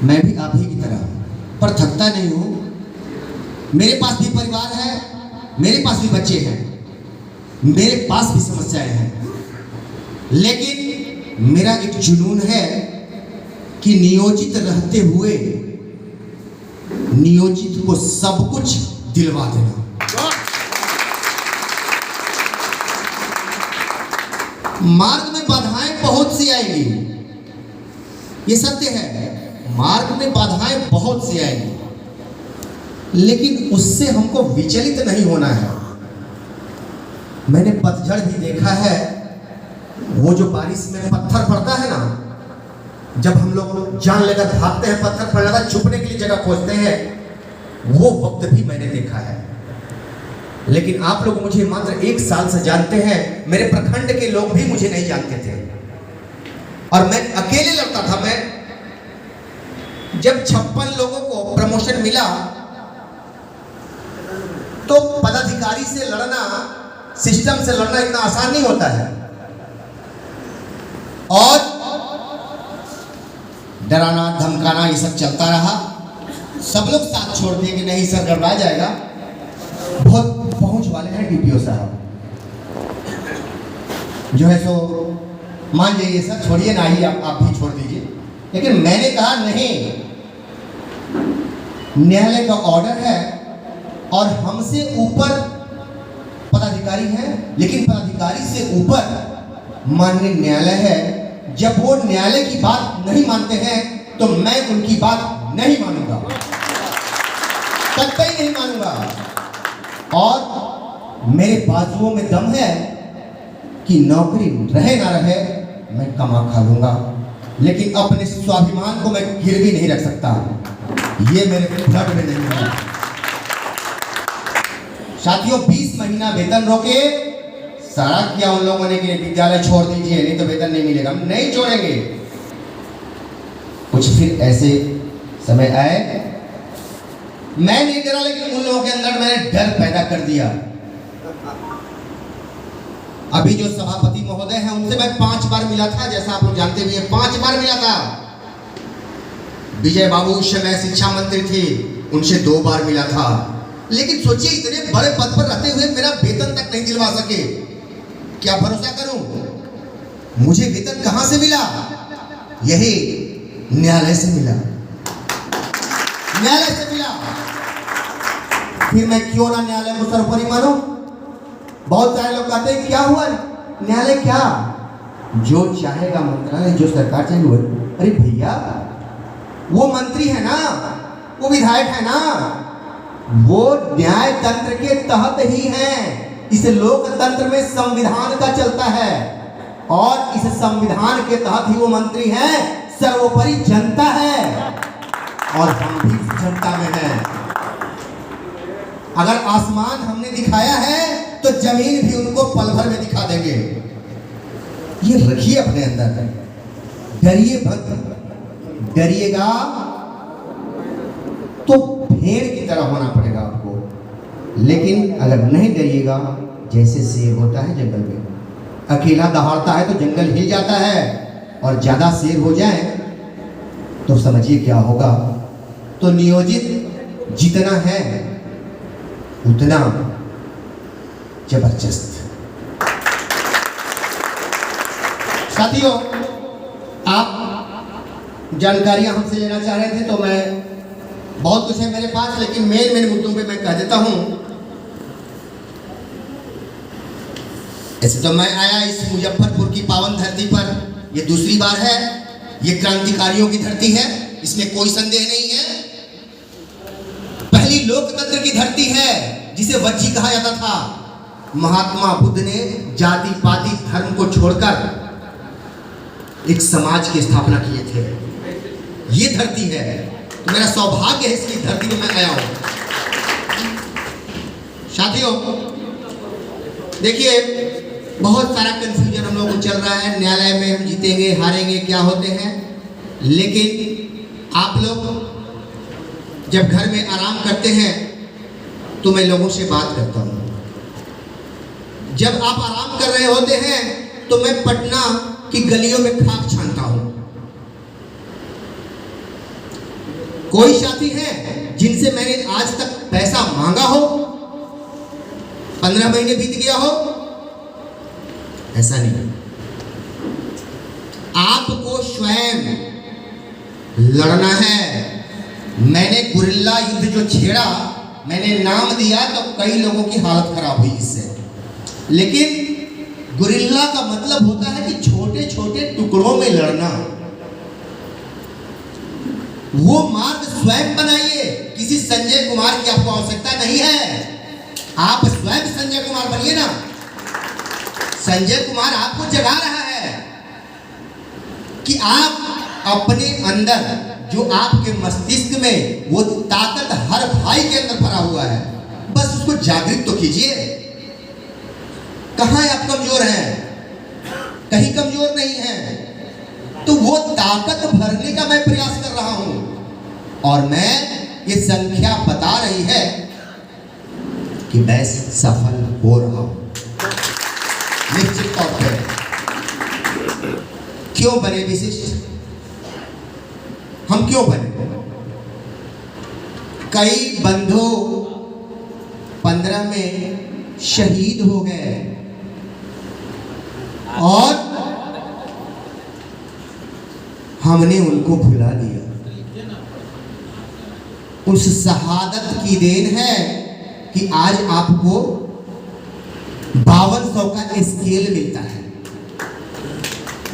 मैं भी आप ही की तरह पर थकता नहीं हूँ। मेरे पास भी परिवार है, मेरे पास भी बच्चे हैं, मेरे पास भी समस्याएं हैं, लेकिन मेरा एक जुनून है कि नियोजित रहते हुए नियोजित को सब कुछ दिलवा देना। मार्ग में बाधाएं बहुत सी आएंगी, ये सत्य है। मार्ग में बाधाएं बहुत सी आएंगी, लेकिन उससे हमको विचलित नहीं होना है। मैंने पतझड़ भी देखा है, वो जो बारिश में पत्थर पड़ता है ना, जब हम लोग जान लेकर भागते हैं, पत्थर पड़ने का छुपने के लिए जगह खोजते हैं, वो वक्त भी मैंने देखा है। लेकिन आप लोग मुझे मात्र 1 साल से जानते हैं, मेरे प्रखंड के लोग भी मुझे नहीं जानते थे और मैं अकेले लड़ता था। मैं जब 56 लोगों को प्रमोशन मिला तो पदाधिकारी से लड़ना, सिस्टम से लड़ना इतना आसान नहीं होता है। और डराना धमकाना ये सब चलता रहा। सब लोग साथ छोड़ दिए कि नहीं सर गड़बड़ा जाएगा। बहुत पहुंच वाले हैं डीपीओ साहब, जो है सो मान लीजिए सर छोड़िए ना ही, आप भी छोड़ दीजिए। लेकिन मैंने कहा नहीं, न्यायालय का ऑर्डर है और हमसे ऊपर पदाधिकारी हैं, लेकिन पदाधिकारी से ऊपर माननीय न्यायालय है। जब वो न्यायालय की बात नहीं मानते हैं तो मैं उनकी बात नहीं मानूंगा, कतई नहीं मानूंगा। और मेरे बाजुओं में दम है कि नौकरी रहे ना रहे मैं कमा खा लूंगा, लेकिन अपने स्वाभिमान को मैं गिरवी नहीं रख सकता। ये मेरे ब्लड में नहीं है। साथियों, 20 महीना वेतन रोके, सारा किया उन लोगों ने कि विद्यालय छोड़ दीजिए नहीं तो वेतन नहीं मिलेगा। हम नहीं छोड़ेंगे। कुछ फिर ऐसे समय आए, मैं नहीं डरा, लेकिन उन लोगों के अंदर मैंने डर पैदा कर दिया। अभी जो सभापति महोदय हैं उनसे मैं 5 बार मिला था, जैसा आप लोग जानते भी हैं, 5 बार मिला था। विजय बाबू उस समय शिक्षा मंत्री थे, उनसे 2 बार मिला था। लेकिन सोचिए, इतने बड़े पद पर रहते हुए मेरा वेतन तक नहीं दिलवा सके। क्या भरोसा करूं? मुझे वेतन कहां से मिला? यही न्यायालय से मिला, न्यायालय से मिला। फिर मैं क्यों ना न्यायालय को सर्वोपरि मानूं? बहुत सारे लोग कहते हैं क्या हुआ, न्यायालय क्या, जो चाहेगा मंत्रालय, जो सरकार चाहेगी। अरे भैया, वो मंत्री है ना, वो विधायक है ना, वो न्याय तंत्र के तहत ही हैं। इस लोकतंत्र में संविधान का चलता है और इस संविधान के तहत ही वो मंत्री हैं। सर्वोपरि जनता है और हम भी जनता में हैं। अगर आसमान हमने दिखाया है तो जमीन भी उनको पल भर में दिखा देंगे। ये रखिए अपने अंदर, डरिए मत। डरिएगा तो भेड़ की तरह होना पड़ेगा आपको, लेकिन अगर नहीं डरिएगा, जैसे शेर होता है जंगल में, अकेला दहाड़ता है तो जंगल हिल जाता है, और ज्यादा शेर हो जाए तो समझिए क्या होगा। तो नियोजित जितना है उतना जबरदस्त। साथियों, आप जानकारियां हमसे लेना चाह रहे थे तो मैं, बहुत कुछ है मेरे पास, लेकिन मेन मुद्दों पे मैं कह देता हूं। ऐसे तो मैं आया इस मुजफ्फरपुर की पावन धरती पर, ये दूसरी बार है। ये क्रांतिकारियों की धरती है, इसमें कोई संदेह नहीं है। पहली लोकतंत्र की धरती है, जिसे वज्जी कहा जाता था। महात्मा बुद्ध ने जाति पाति धर्म को छोड़कर एक समाज की स्थापना किए थे। ये धरती है, तो मेरा सौभाग्य है इसकी धरती में मैं आया हूं। साथियों, देखिए, बहुत सारा कंफ्यूजन हम लोगों को चल रहा है। न्यायालय में हम जीतेंगे हारेंगे क्या होते हैं, लेकिन आप लोग जब घर में आराम करते हैं तो मैं लोगों से बात करता हूं। जब आप आराम कर रहे होते हैं तो मैं पटना की गलियों में खाक छानता हूं। कोई साथी है जिनसे मैंने आज तक पैसा मांगा हो, 15 महीने बीत गया हो? ऐसा नहीं। आपको स्वयं लड़ना है। मैंने गुरिल्ला युद्ध जो छेड़ा, मैंने नाम दिया तो कई लोगों की हालत खराब हुई इससे। लेकिन गुरिल्ला का मतलब होता है कि छोटे छोटे टुकड़ों में लड़ना। वो मार्ग स्वयं बनाइए। किसी संजय कुमार की आपको आवश्यकता नहीं है। आप स्वयं संजय कुमार बनिए ना। संजय कुमार आपको जगा रहा है कि आप अपने अंदर जो आपके मस्तिष्क में वो ताकत हर भाई के अंदर भरा हुआ है, बस उसको जागृत तो कीजिए। कहां आप कमजोर हैं? कहीं कमजोर नहीं है। तो वो ताकत भरने का मैं प्रयास कर रहा हूं और मैं ये संख्या बता रही है कि मैं सफल हो रहा हूं निश्चित तौर पर। क्यों बने विशिष्ट? हम क्यों बने? कई बंधु 15 में शहीद हो गए और हमने उनको भुला दिया। उस शहादत की देन है कि आज आपको 5200 का स्केल मिलता है।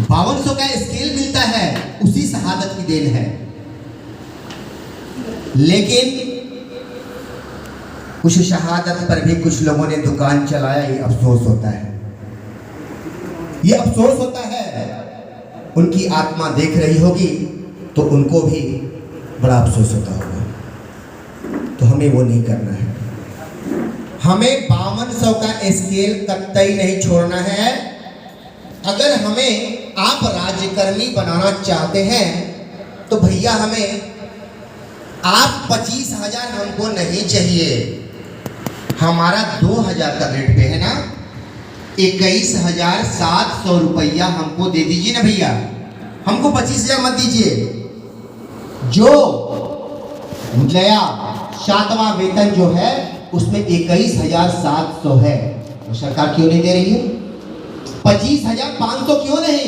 5200 का स्केल मिलता है, उसी शहादत की देन है। लेकिन उस शहादत पर भी कुछ लोगों ने दुकान चलाया, ये अफसोस होता है। ये अफसोस होता है। उनकी आत्मा देख रही होगी तो उनको भी बड़ा अफसोस होता होगा। तो हमें वो नहीं करना है। हमें 5200 का स्केल कतई नहीं छोड़ना है। अगर हमें आप राज्यकर्मी बनाना चाहते हैं तो भैया हमें आप 25,000 हमको नहीं चाहिए। हमारा 2,000 का रेट पे है ना, 21,700 रुपया हमको दे दीजिए ना भैया। हमको 25,000 मत दीजिए। जो नया 7वां वेतन जो है उसमें 21,700 है, तो सरकार क्यों नहीं दे रही है? 25,500 क्यों नहीं?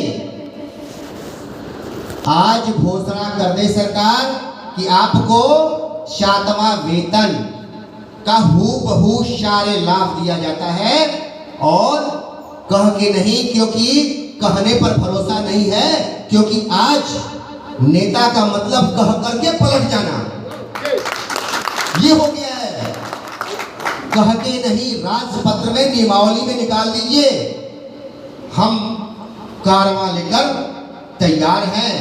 आज घोषणा कर दे सरकार कि आपको 7वां वेतन का हूबहू सारे लाभ दिया जाता है। और कह के नहीं, क्योंकि कहने पर भरोसा नहीं है, क्योंकि आज नेता का मतलब कह करके पलट जाना ये हो गया है। कह के नहीं, राजपत्र में नियमावली में निकाल दीजिए। हम कारवां लेकर तैयार हैं।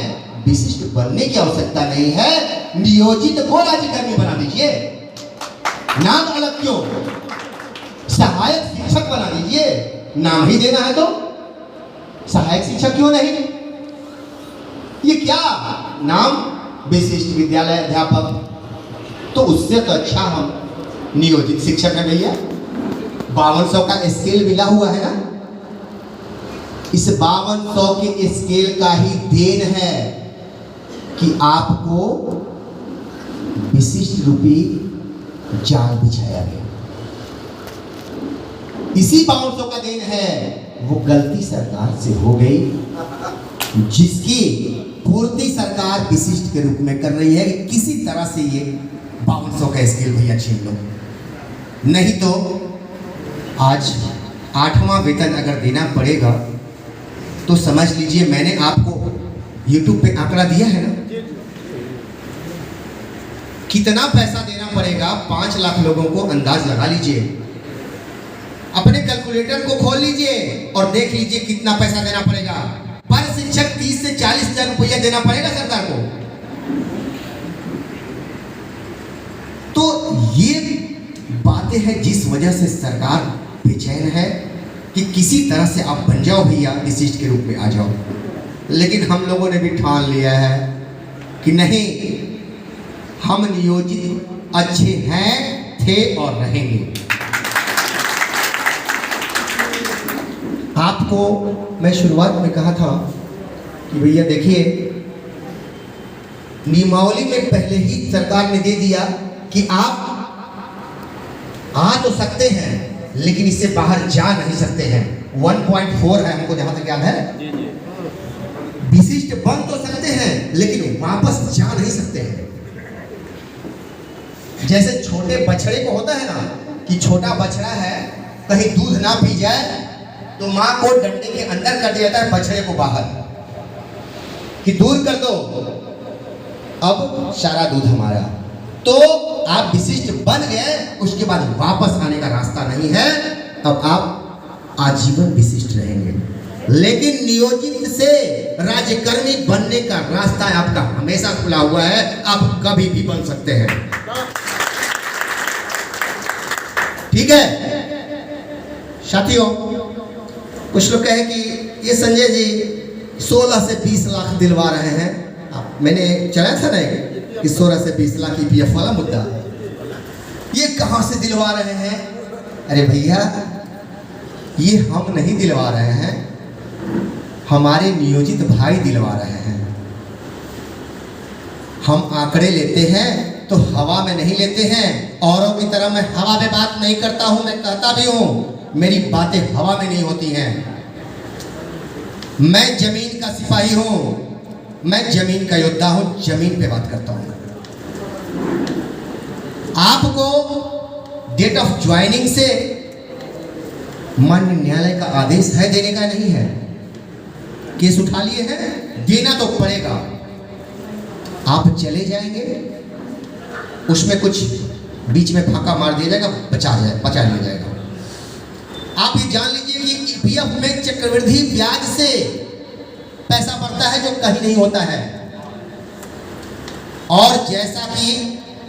विशिष्ट बनने की आवश्यकता नहीं है, नियोजित को राज्यकर्मी बना दीजिए। नाम अलग क्यों? सहायक शिक्षक बना दीजिए। नाम ही देना है तो सहायक शिक्षक क्यों नहीं? ये क्या नाम? विशिष्ट विद्यालय अध्यापक। तो उससे तो अच्छा हम नियोजित शिक्षक है भैया। 5200 का स्केल मिला हुआ है ना, इस 5200 के स्केल का ही देन है कि आपको विशिष्ट रूपी जाल बिछाया गया। इसी 5200 का देन है। वो गलती सरकार से हो गई जिसकी पूर्ति सरकार विशिष्ट के रूप में कर रही है कि किसी तरह से ये 5200 का स्केल भैया छीन लो। नहीं तो आज 8वां वेतन अगर देना पड़ेगा तो समझ लीजिए, मैंने आपको YouTube पे आंकड़ा दिया है ना, कितना पैसा देना पड़ेगा। 5 लाख लोगों को अंदाज लगा लीजिए। अपने कैलकुलेटर को खोल लीजिए और देख लीजिए कितना पैसा देना पड़ेगा। पर शिक्षक 30 से 40 हजार रुपया देना पड़ेगा सरकार को। तो ये बातें हैं जिस वजह से सरकार बेचैन है कि किसी तरह से आप बन जाओ भैया, विशिष्ट के रूप में आ जाओ। लेकिन हम लोगों ने भी ठान लिया है कि नहीं, हम नियोजित अच्छे हैं, थे और रहेंगे। आपको मैं शुरुआत में कहा था कि भैया देखिए, नियमावली में पहले ही सरकार ने दे दिया कि आप आ तो सकते हैं लेकिन इससे बाहर जा नहीं सकते हैं। 1.4 है हमको जहां तक याद है। विशिष्ट बन तो सकते हैं लेकिन वापस जा नहीं सकते हैं। जैसे छोटे बछड़े को होता है ना कि छोटा बछड़ा है, कहीं दूध ना पी जाए तो माँ को डंडे के अंदर कर दिया जाता है बछड़े को बाहर कि दूर कर दो, अब सारा दूध हमारा। तो आप विशिष्ट बन गए, उसके बाद वापस आने का रास्ता नहीं है। अब आप आजीवन विशिष्ट रहेंगे। लेकिन नियोजित से राज्यकर्मी बनने का रास्ता आपका हमेशा खुला हुआ है। आप कभी भी बन सकते हैं। ठीक है साथियों, कुछ लोग कहे कि ये संजय जी 16 से 20 लाख दिलवा रहे हैं। मैंने चलाया था ना कि 16 से 20 लाख ईपीएफ वाला मुद्दा, ये कहां से दिलवा रहे हैं? अरे भैया, ये हम नहीं दिलवा रहे हैं, हमारे नियोजित भाई दिलवा रहे हैं। हम आंकड़े लेते हैं तो हवा में नहीं लेते हैं। औरों की तरह मैं हवा में बात नहीं करता हूं, मैं कहता भी हूं, मेरी बातें हवा में नहीं होती हैं। मैं जमीन का सिपाही हूं, मैं जमीन का योद्धा हूं, जमीन पे बात करता हूं। आपको डेट ऑफ ज्वाइनिंग से माननीय न्यायालय का आदेश है, देने का नहीं है। केस उठा लिए हैं, देना तो पड़ेगा। आप चले जाएंगे, उसमें कुछ बीच में फाका मार दिया जाएगा, बचा लिया जाएगा। आप ये जान लीजिए कि ईपीएफ में चक्रवृद्धि ब्याज से पैसा बढ़ता है जो कहीं नहीं होता है। और जैसा कि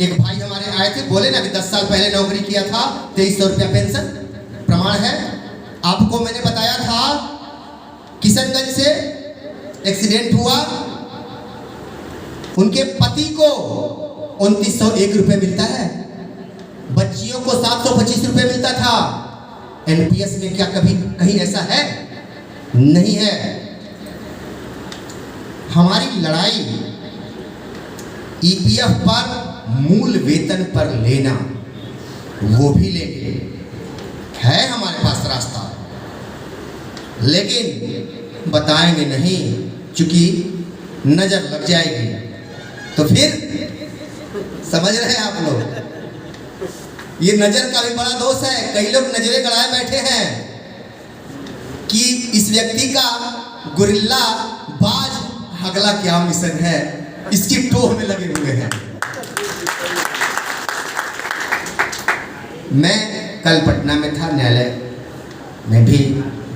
एक भाई हमारे आए थे, बोले ना कि 10 साल पहले नौकरी किया था, 2300 रुपया पेंशन, प्रमाण है। आपको मैंने बताया था किशनगंज से एक्सीडेंट हुआ, उनके पति को 2901 रुपये मिलता है, बच्चियों को 725 रुपये मिलता था। एनपीएस में क्या कभी कहीं ऐसा है? नहीं है। हमारी लड़ाई ईपीएफ पर मूल वेतन पर लेना, वो भी लेंगे, है हमारे पास रास्ता, लेकिन बताएंगे नहीं, क्योंकि नजर लग जाएगी। तो फिर समझ रहे हैं आप लोग, ये नजर का भी बड़ा दोष है। कई लोग नजरें गड़ाए बैठे हैं कि इस व्यक्ति का गुरिल्ला बाज अगला क्या मिशन है, इसकी टोह में लगे हुए हैं। मैं कल पटना में था, न्यायालय में भी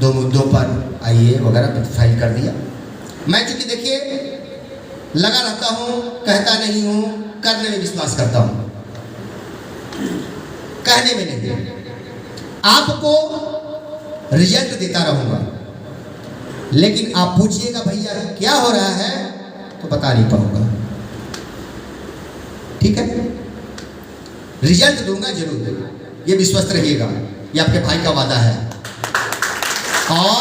2 मुद्दों पर आईए वगैरह फाइल कर दिया। मैं चूंकि देखिए लगा रहता हूं, कहता नहीं हूं, करने में विश्वास करता हूं, कहने में नहीं। आपको रिजल्ट देता रहूंगा, लेकिन आप पूछिएगा भैया क्या हो रहा है, तो बता नहीं पाऊंगा। ठीक है, रिजल्ट दूंगा जरूर, ये विश्वस्त रहिएगा, ये आपके भाई का वादा है। और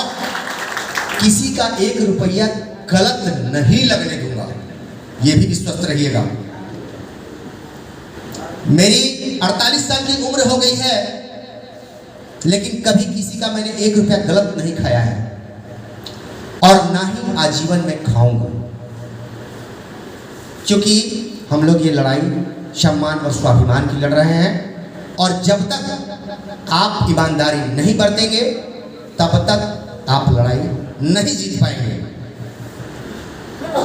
किसी का 1 रुपया गलत नहीं लगने दूंगा, ये भी विश्वस्त रहिएगा। मेरी 48 साल की उम्र हो गई है, लेकिन कभी किसी का मैंने 1 रुपया गलत नहीं खाया है, और ना ही आजीवन में खाऊंगा। क्योंकि हम लोग ये लड़ाई सम्मान और स्वाभिमान की लड़ रहे हैं, और जब तक आप ईमानदारी नहीं बरतेंगे तब तक आप लड़ाई नहीं जीत पाएंगे।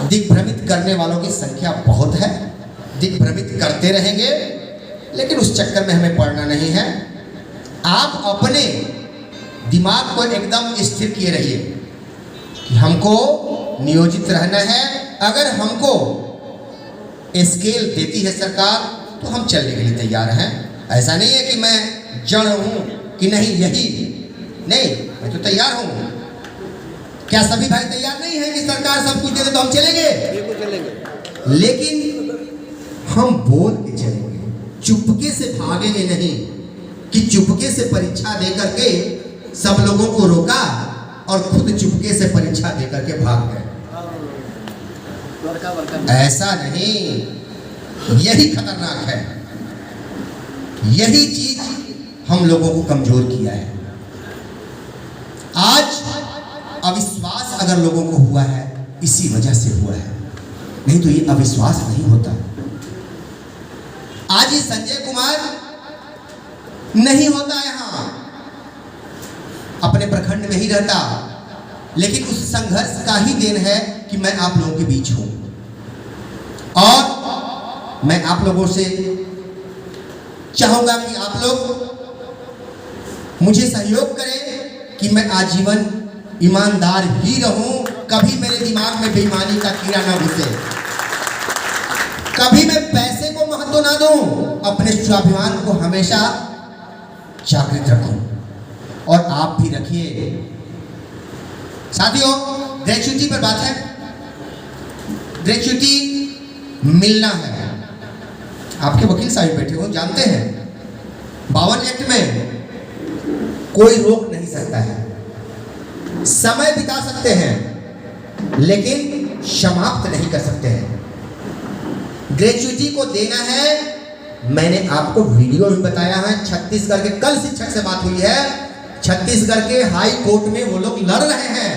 दिग्भ्रमित करने वालों की संख्या बहुत है, दिग्भ्रमित करते रहेंगे, लेकिन उस चक्कर में हमें पड़ना नहीं है। आप अपने दिमाग को एकदम स्थिर किए रहिए कि हमको नियोजित रहना है। अगर हमको स्केल देती है सरकार तो हम चलने के लिए तैयार हैं। ऐसा नहीं है कि मैं जड़ हूं कि नहीं, यही नहीं, मैं तो तैयार हूं। क्या सभी भाई तैयार नहीं है कि सरकार सब कुछ दे दे तो हम चलेंगे? लेकिन हम बोल के चलेंगे, चुपके से भागेंगे नहीं कि चुपके से परीक्षा दे करके सब लोगों को रोका और खुद चुपके से परीक्षा दे करके भाग गए। ऐसा नहीं, यही खतरनाक है। यही चीज हम लोगों को कमजोर किया है। आज अविश्वास अगर लोगों को हुआ है, इसी वजह से हुआ है, नहीं तो ये अविश्वास नहीं होता। आज ये संजय कुमार नहीं होता यहाँ, अपने प्रखंड में ही रहता, लेकिन उस संघर्ष का ही देन है कि मैं आप लोगों के बीच हूं। और मैं आप लोगों से चाहूंगा कि आप लोग मुझे सहयोग करें कि मैं आजीवन ईमानदार ही रहूं, कभी मेरे दिमाग में बेईमानी का कीड़ा ना घुसे, कभी मैं पैसे को महत्व ना दूं, अपने स्वाभिमान को हमेशा जागृत रखूं। और आप भी रखिए। साथियों, ग्रेच्युटी पर बात है। ग्रेच्युटी मिलना है। आपके वकील साहब बैठे हो, जानते हैं 52 एक्ट में कोई रोक नहीं सकता है। समय बिता सकते हैं लेकिन समाप्त नहीं कर सकते हैं। ग्रेच्युटी को देना है। मैंने आपको वीडियो भी बताया है। छत्तीसगढ़ के, कल शिक्षक से बात हुई है, छत्तीसगढ़ के हाई कोर्ट में वो लोग लड़ रहे हैं।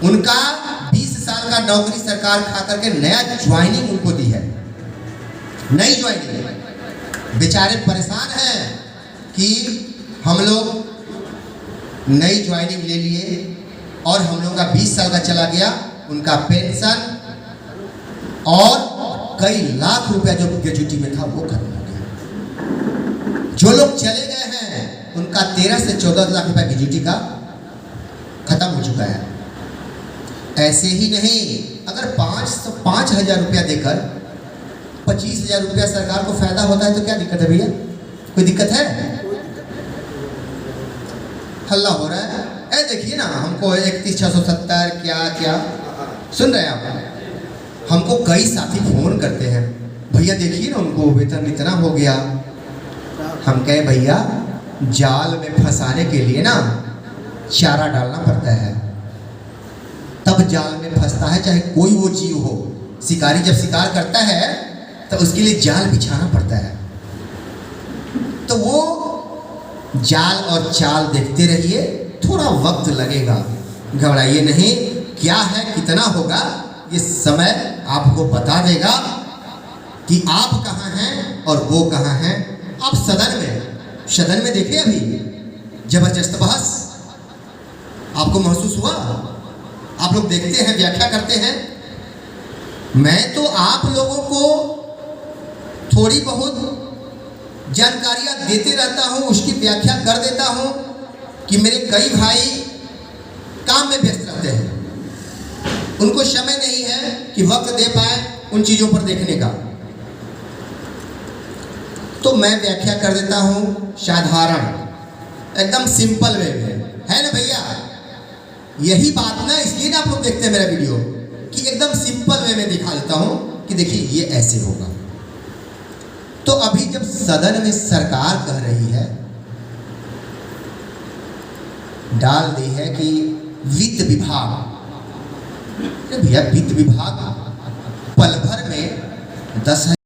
उनका 20 साल का नौकरी सरकार खा करके नया ज्वाइनिंग उनको दी है, नई ज्वाइनिंग। बेचारे परेशान हैं कि हम लोग नई ज्वाइनिंग ले लिए और हम लोग का 20 साल का चला गया, उनका पेंशन और कई लाख रुपया जो ग्रेच्युटी में था वो खत्म हो गया। जो लोग चले गए हैं उनका 13 से 14 लाख रुपया ग्रेच्युटी का खत्म हो चुका है। ऐसे ही नहीं, अगर 5,000 रुपया देकर 25,000 रुपया सरकार को फायदा होता है तो क्या दिक्कत है भैया? कोई दिक्कत है? हल्ला हो रहा है। ए देखिए ना, हमको 31,670 क्या क्या सुन रहे हैं आप? हमको कई साथी फोन करते हैं, भैया देखिए ना उनको वेतन इतना हो गया। हम कहे भैया जाल में फंसाने के लिए ना चारा डालना पड़ता है, तब जाल में फंसता है, चाहे कोई वो जीव हो। शिकारी जब शिकार करता है तो उसके लिए जाल बिछाना पड़ता है। तो वो जाल और चाल देखते रहिए, थोड़ा वक्त लगेगा, घबराइए नहीं। क्या है, कितना होगा, ये समय आपको बता देगा कि आप कहाँ हैं और वो कहाँ हैं। आप सदन में देखिए, अभी जबरदस्त बहस आपको महसूस हुआ? आप लोग देखते हैं, व्याख्या करते हैं। मैं तो आप लोगों को थोड़ी बहुत जानकारियां देते रहता हूं, उसकी व्याख्या कर देता हूं कि मेरे कई भाई काम में व्यस्त रहते हैं, उनको समय नहीं है कि वक्त दे पाए उन चीज़ों पर देखने का। तो मैं व्याख्या कर देता हूं साधारण, एकदम सिंपल वे में, है ना भैया? यही बात ना, इसलिए ना आप लोग देखते हैं मेरा वीडियो कि एकदम सिंपल वे में दिखा देता हूं कि देखिए ये ऐसे होगा। तो अभी जब सदन में सरकार कह रही है, डाल दी है कि वित्त विभाग, भैया वित्त विभाग पल भर में 10,000